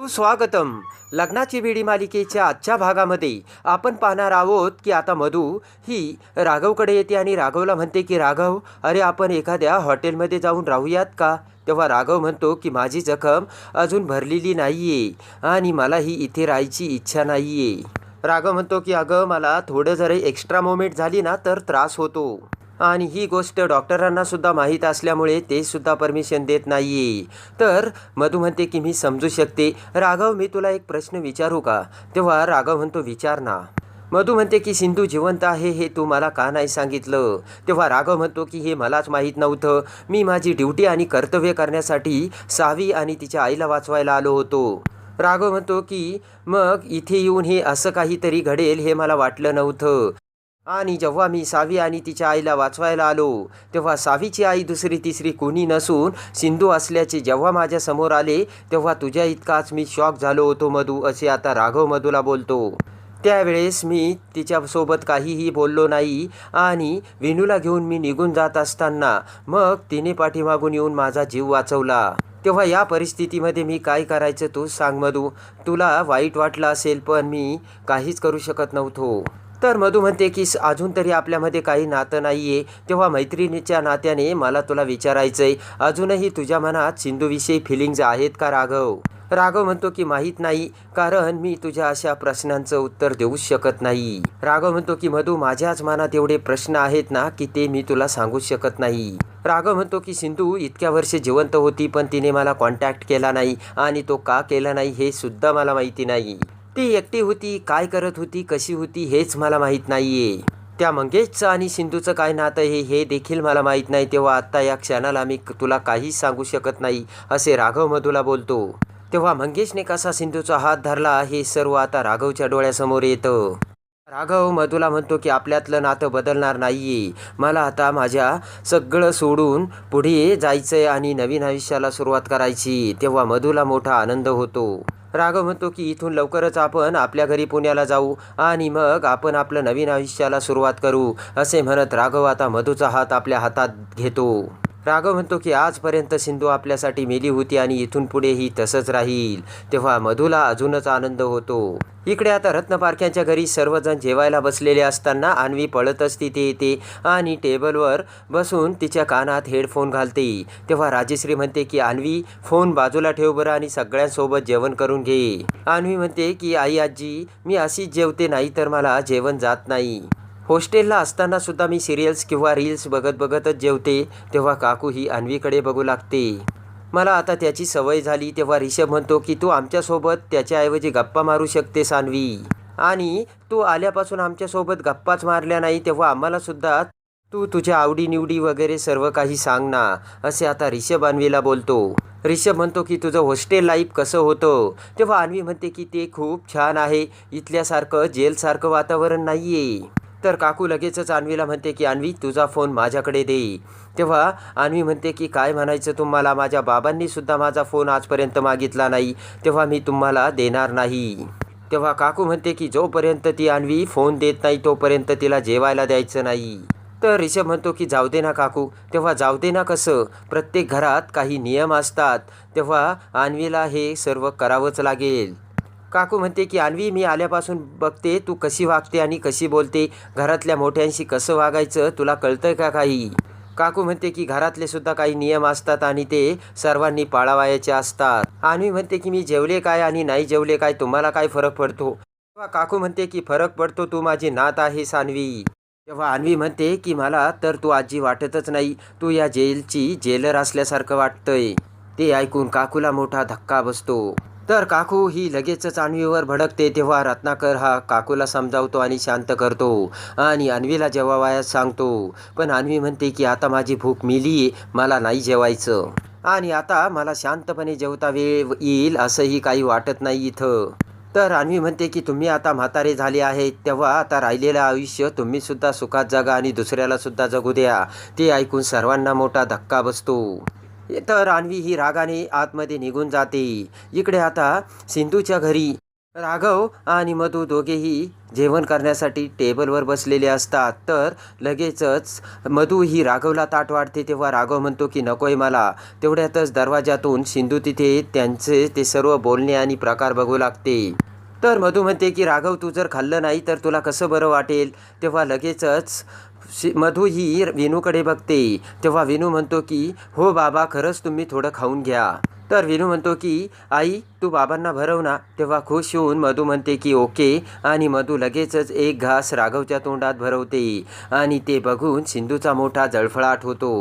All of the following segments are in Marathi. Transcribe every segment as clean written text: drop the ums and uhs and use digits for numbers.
सुस्वागतम. लग्नाची बेडी मालिकेच्या आजच्या भागामध्ये आपण पाहणार आहोत की आता मधू ही राघवकडे येते आणि राघवला म्हणते की राघव, अरे आपण एखाद्या हॉटेलमध्ये जाऊन राहूयात का? तेव्हा राघव म्हणतो की माझी जखम अजून भरलेली नाही आहे आणि मलाही इथे राहायची इच्छा नाही आहे. राघव म्हणतो की अगं, मला थोडं जरी एक्स्ट्रा मोमेंट झाली ना तर त्रास होतो आणि ही गोष्ट डॉक्टरांना सुद्धा माहीत असल्यामुळे ते सुद्धा परमिशन देत नाहीये. तर मधू म्हणते की मी समजू शकते. राघव, मी तुला एक प्रश्न विचारू का? तेव्हा राघव म्हणतो विचार ना. मधू म्हणते की सिंधू जिवंत आहे हे तू मला का नाही सांगितलं? तेव्हा राघव म्हणतो की हे मलाच माहीत नव्हतं. मी माझी ड्युटी आणि कर्तव्य करण्यासाठी सावी आणि तिच्या आईला वाचवायला आलो होतो. राघव म्हणतो की मग इथे येऊन हे असं काहीतरी घडेल हे मला वाटलं नव्हतं. आणि जेव्हा मी सावी आणि तिच्या आईला वाचवायला आलो तेव्हा सावीची आई दुसरी तिसरी कोणी नसून सिंधू असल्याचे जेव्हा माझ्या समोर आले तेव्हा तुझ्या इतकाच मी शॉक झालो होतो मधू, असे आता राघव मधूला बोलतो. त्यावेळेस मी तिच्यासोबत काहीही बोललो नाही आणि विनूला घेऊन मी निघून जात असताना मग तिने पाठीमागून येऊन माझा जीव वाचवला. तेव्हा या परिस्थितीमध्ये मी काय करायचं तू सांग मधू. तुला वाईट वाटलं असेल पण मी काहीच करू शकत नव्हतो. तर मधू म्हणते की अजून तरी आपल्यामध्ये काही नातं नाही आहे. तेव्हा मैत्रिणीच्या नात्याने मला तुला विचारायचं आहे, अजूनही तुझ्या मनात सिंधूविषयी फिलिंग्ज आहेत का राघव? राघव म्हणतो की माहीत नाही, कारण मी तुझ्या अशा प्रश्नांचं उत्तर देऊच शकत नाही. राघव म्हणतो की मधू, माझ्याच मनात एवढे प्रश्न आहेत ना की ते मी तुला सांगूच शकत नाही. राघव म्हणतो की सिंधू इतक्या वर्षे जिवंत होती पण तिने मला कॉन्टॅक्ट केला नाही आणि तो का केला नाही हे सुद्धा मला माहिती नाही. ती एकटी होती, काय करत होती, कशी होती हेच मला माहीत नाहीये. त्या मंगेशचं आणि सिंधूचं काय नातं हे देखील मला माहीत नाही. तेव्हा आत्ता या क्षणाला मी तुला काहीच सांगू शकत नाही, असे राघव मधूला बोलतो. तेव्हा मंगेशने कसा सिंधूचा हात धरला हे सर्व आता राघवच्या डोळ्यासमोर येतं. राघव मधूला म्हणतो की आपल्यातलं नातं बदलणार नाहीये. मला आता माझ्या सगळं सोडून पुढे जायचंय आणि नवीन आयुष्याला सुरुवात करायची. तेव्हा मधूला मोठा आनंद होतो. राघव म्हणतो की इथून लवकरच आपण आपल्या घरी पुण्याला जाऊ आणि मग आपण आपलं नवीन आयुष्याला सुरुवात करू, असे म्हणत राघव आता मधूचा हात आपल्या हातात घेतो. राघव म्हणतो की आजपर्यंत सिंधू आपल्यासाठी मेली होती आणि इथून पुढेही तसंच राहील. तेव्हा मधूला अजूनच आनंद होतो. इकडे आता रत्नपारख्यांच्या घरी सर्वजण जेवायला बसलेले असताना अन्वी पळतच तिथे येते आणि टेबलवर बसून तिच्या कानात हेडफोन घालते. तेव्हा राजेश्री म्हणते की अन्वी, फोन बाजूला ठेव बरं आणि सगळ्यांसोबत जेवण करून घे. अन्वी म्हणते की आई आजी, मी अशीच जेवते, नाही तर मला जेवण जात नाही. हॉस्टेलला असताना सुद्धा मी सिरियल्स किंवा रील्स बघत बघतच जेवते. तेव्हा काकू ही अन्वीकडे बघू लागते. मला आता त्याची सवय झाली. तेव्हा ऋषभ म्हणतो की तू आमच्यासोबत त्याच्याऐवजी गप्पा मारू शकतेस अन्वी, आणि तू आल्यापासून आमच्यासोबत गप्पाच मारल्या नाही, तेव्हा आम्हाला सुद्धा तू तुझ्या आवडीनिवडी वगैरे सर्व काही सांग ना, असे आता ऋषभ अन्वीला बोलतो. ऋषभ म्हणतो की तुझं हॉस्टेल लाईफ कसं होतं? तेव्हा अन्वी म्हणते की ते खूप छान आहे, इथल्यासारखं जेलसारखं वातावरण नाही आहे. तर काकू लगेचच अन्वीला म्हणते की अन्वी, तुझा फोन माझ्याकडे दे. तेव्हा अन्वी म्हणते की काय म्हणायचं तुम्हाला? माझ्या बाबांनी सुद्धा माझा फोन आजपर्यंत मागितला नाही, तेव्हा मी तुम्हाला देणार नाही. तेव्हा काकू म्हणते की जोपर्यंत ती अन्वी फोन देत नाही तोपर्यंत तिला जेवायला द्यायचं नाही. तर ऋषभ म्हणतो की जाऊ दे ना काकू. तेव्हा जाऊ दे ना कसं? प्रत्येक घरात काही नियम असतात, तेव्हा अन्वीला हे सर्व करावंच लागेल. काकू म्हणते की अन्वी, मी आल्यापासून बघते तू कशी वागते आणि कशी बोलते. घरातल्या मोठ्यांशी कसं वागायचं तुला कळतंय का काही? काकू म्हणते की घरातले सुद्धा काही नियम असतात आणि ते सर्वांनी पाळावायचे असतात. अन्वी म्हणते की मी जेवले काय आणि नाही जेवले काय तुम्हाला काय फरक पडतो? तेव्हा काकू म्हणते की फरक पडतो, तू माझी नात आहेस अन्वी. तेव्हा अन्वी म्हणते की मला तर तू आजी वाटतच नाही, तू या जेलची जेलर असल्यासारखं वाटतंय. ते ऐकून काकूला मोठा धक्का बसतो. तर काकू ही लगेचच अन्वीवर भडकते. तेव्हा रत्नाकर हा काकूला समजावतो आणि शांत करतो आणि अन्वीला जेवायला सांगतो. पण अन्वी म्हणते की आता माझी भूक मिली, मला नाही जेवायचं आणि आता मला शांतपणे जेवता वेळ येईल असंही काही वाटत नाही इथं. तर अन्वी म्हणते की तुम्ही आता म्हातारे झाले आहेत, तेव्हा आता राहिलेलं आयुष्य तुम्ही सुद्धा सुखात जगा आणि दुसऱ्याला सुद्धा जगू द्या. ते ऐकून सर्वांना मोठा धक्का बसतो. तर अन्वी ही रागाने आतमध्ये निघून जाते. इकडे आता सिंधूच्या घरी राघव आणि मधू दोघेही जेवण करण्यासाठी टेबलवर बसलेले असतात. तर लगेचच मधू ही राघवला ताट वाढते तेव्हा राघव म्हणतो की नकोय मला. तेवढ्यातच दरवाजातून सिंधू तिथे त्यांचे ते सर्व बोलणे आणि प्रकार बघू लागते. तर मधू म्हणते की राघव तू जर खाल्लं नाही तर तुला कसं बरं वाटेल. तेव्हा लगेचच मधू ही विनूकडे बघते. तेव्हा विनू म्हणतो की हो बाबा खरंच तुम्ही थोडं खाऊन घ्या. तर विनू म्हणतो की आई तू बाबांना भरव ना. तेव्हा खुश होऊन मधू म्हणते की ओके आणि मधू लगेचच एक घास राघवच्या तोंडात भरवते आणि ते बघून सिंधूचा मोठा जळफळाट होतो.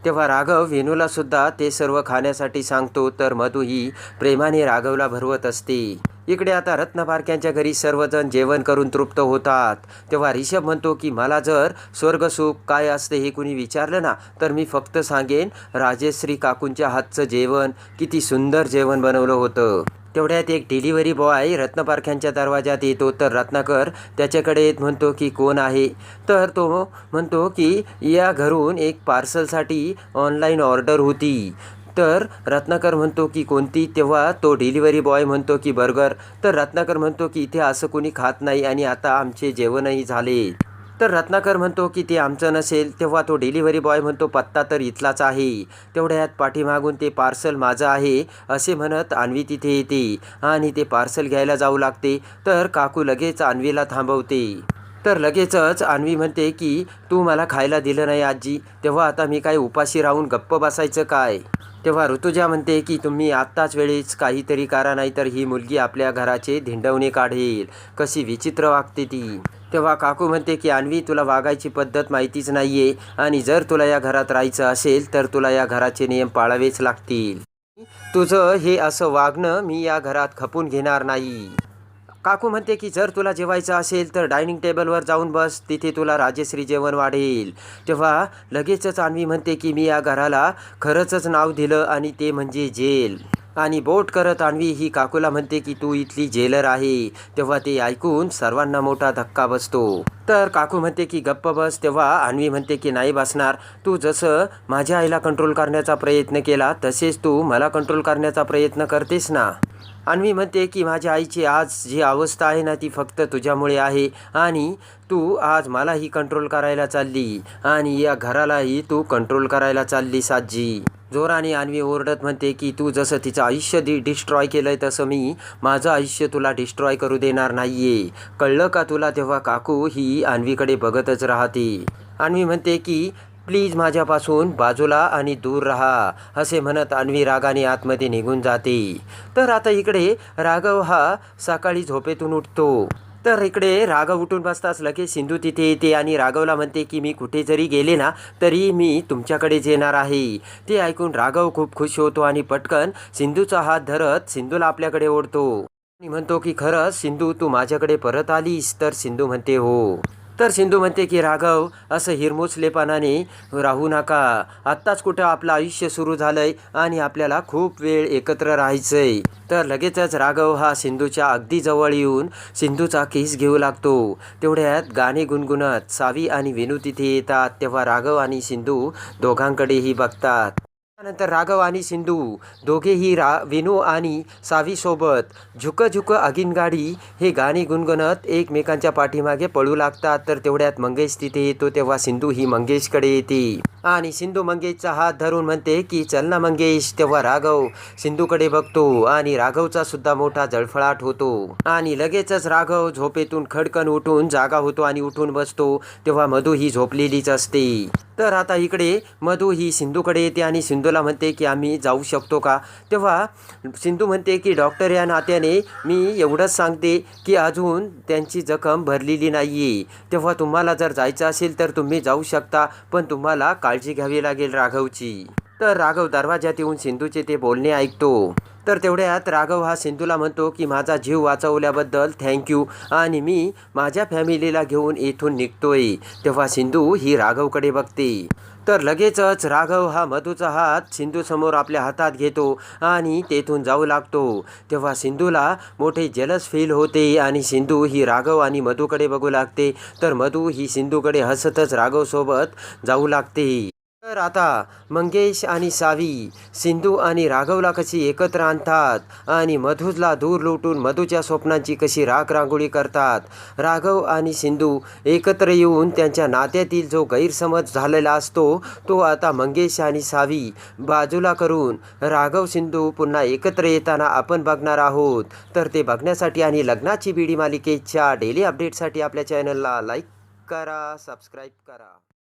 तेव्हा राघव विनूला सुद्धा ते सर्व खाण्यासाठी सांगतो. तर मधू ही प्रेमाने राघवला भरवत असते. इकडे आता रत्नपारख्यांच्या घरी सर्वजण जेवण करून तृप्त होतात. तेव्हा रिषभ म्हणतो की मला जर स्वर्गसुख काय असते हे कुणी विचारलं ना तर मी फक्त सांगेन राजेश्री काकूंच्या हातचं जेवण किती सुंदर जेवण बनवलं होतं. तेवढ्यात एक डिलिव्हरी बॉय रत्नपारख्यांच्या दरवाजात येतो. तर रत्नाकर त्याच्याकडे येत म्हणतो की कोण आहे. तर तो म्हणतो की या घरून एक पार्सलसाठी ऑनलाईन ऑर्डर होती. तर रत्नाकर म्हणतो की कोणती. तेव्हा तो डिलिव्हरी बॉय म्हणतो की बर्गर. तर रत्नाकर म्हणतो की इथे असं कोणी खात नाही आणि आता आमचे जेवणही झाले. तर रत्नाकर म्हणतो की ते आमचं नसेल. तेव्हा तो डिलिव्हरी बॉय म्हणतो पत्ता तर इथलाच आहे. तेवढ्यात पाठीमागून ते पार्सल माझं आहे असे म्हणत अन्वी तिथे येते आणि ते पार्सल घ्यायला जाऊ लागते. तर काकू लगेच अन्वीला थांबवते. तर लगेचच अन्वी म्हणते की तू मला खायला दिलं नाही आजी. तेव्हा आता मी काय उपाशी राहून गप्प बसायचं काय. तेव्हा ऋतुजा म्हणते की तुम्ही आत्ताच वेळेस काहीतरी करा नाही तर ही मुलगी आपल्या घराचे धिंडवणे काढेल. कशी विचित्र वागते ती. तेव्हा काकू म्हणते की अन्वी तुला वागायची पद्धत माहितीच नाही आहे आणि जर तुला या घरात राहायचं असेल तर तुला या घराचे नियम पाळावेच लागतील. तुझं हे असं वागणं मी या घरात खपून घेणार नाही. काकू म्हणते की जर तुला जेवायचं असेल तर डायनिंग टेबलवर जाऊन बस. तिथे तुला राजेश्री जेवण वाढेल. तेव्हा लगेचच अन्वी म्हणते की मी या घराला खरंच नाव दिलं आणि ते म्हणजे जेल. आणि बोट करत अन्वी ही काकूला म्हणते की तू इथली जेलर आहे. तेव्हा ते ऐकून सर्वांना मोठा धक्का बसतो. तर काकू म्हणते की गप्प बस. तेव्हा अन्वी म्हणते की नाही बसणार. तू जसं माझ्या आईला कंट्रोल करण्याचा प्रयत्न केला तसेच तू मला कंट्रोल करण्याचा प्रयत्न करतेस ना. अन्वी म्हणते की माझ्या आईची आज जी अवस्था आहे ना ती फक्त तुझ्यामुळे आहे आणि तू आज मलाही कंट्रोल करायला चालली आणि या घरालाही तू कंट्रोल करायला चाललीस आजी. जोराने अन्वी ओरडत म्हणते की तू जसं तिचं आयुष्य डिस्ट्रॉय केलं आहे तसं मी माझं आयुष्य तुला डिस्ट्रॉय करू देणार नाही आहे. कळलं का तुला. तेव्हा काकू ही अन्वीकडे बघतच राहते. अन्वी म्हणते की प्लीज माझ्यापासून बाजूला आणि दूर राहा असे म्हणत अन्वी रागाने आतमध्ये निघून जाते. तर आता इकडे राघव हा सकाळी झोपेतून उठतो. तर इकडे राघव उठून बसताच लगेच सिंधू तिथे येते आणि राघवला म्हणते की मी कुठे जरी गेले ना तरी मी तुमच्याकडेच येणार आहे. ते ऐकून राघव खूप खुश होतो आणि पटकन सिंधूचा हात धरत सिंधूला आपल्याकडे ओढतो आणि म्हणतो की खरंच सिंधू तू माझ्याकडे परत आलीस. तर सिंधू म्हणते हो. तर सिंधू म्हणते की राघव असं हिरमुसलेपणाने राहू नका. आत्ताच कुठं आपलं आयुष्य सुरू झालंय आणि आपल्याला खूप वेळ एकत्र राहायचंय. तर लगेचच राघव हा सिंधूच्या अगदी जवळ येऊन सिंधूचा केस घेऊ लागतो. तेवढ्यात गाणे गुणगुणत सावी आणि विनू तिथे येतात. तेव्हा राघव आणि सिंधू दोघांकडेही बघतात. त्यानंतर राघव आणि सिंधू दोघेही विनू आणि सावीसोबत झुक झुक अगिन गाडी हे गाणी गुणगुणत एकमेकांच्या पाठीमागे पळू लागतात. तर तेवढ्यात मंगेश तिथे येतो. तेव्हा सिंधू ही मंगेशकडे येते आणि सिंधू मंगेशचा हात धरून म्हणते की चल ना मंगेश. तेव्हा राघव सिंधूकडे बघतो आणि राघवचा सुद्धा मोठा जळफळाट होतो आणि लगेचच राघव झोपेतून खडकन उठून जागा होतो आणि उठून बसतो. तेव्हा मधू ही झोपलेलीच असते. तर आता इकडे मधू ही सिंधूकडे येते आणि सिंधूला म्हणते की आम्ही जाऊ शकतो का. तेव्हा सिंधू म्हणते की डॉक्टर या नात्याने मी एवढंच सांगते की अजून त्यांची जखम भरलेली नाही आहे. तेव्हा तुम्हाला जर जायचं असेल तर तुम्ही जाऊ शकता पण तुम्हाला काळजी घ्यावी लागेल राघवची. तर राघव दरवाजात येऊन सिंधूचे ते बोलणे ऐकतो. तर तेवढ्यात राघव हा सिंधूला म्हणतो की माझा जीव वाचवल्याबद्दल थँक्यू आणि मी माझ्या फॅमिलीला घेऊन इथून निघतोय. तेव्हा सिंधू ही राघवकडे बघते. तर लगेचच राघव हा मधूचा हात सिंधूसमोर आपल्या हातात घेतो आणि तेथून जाऊ लागतो. तेव्हा सिंधूला मोठे जलस फील होते आणि सिंधू ही राघव आणि मधूकडे बघू लागते. तर मधू ही सिंधूकडे हसतच राघवसोबत जाऊ लागते. तर तर आता मंगेश आणि सावी सिंधू आणि राघवला कशी एकत्र आणतात आणि मधूला दूर लोटून मधूच्या स्वप्नांची कशी राख रांगोळी करतात. राघव आणि सिंधू एकत्र येऊन त्यांच्या नात्यातील जो गैरसमज झालेला असतो तो आता मंगेश आणि सावी बाजूला करून राघव सिंधू पुन्हा एकत्र येताना आपण बघणार आहोत. तर ते बघण्यासाठी आणि लग्नाची बीडी मालिकेच्या डेली अपडेटसाठी आपल्या चॅनलला लाईक करा, सबस्क्राईब करा.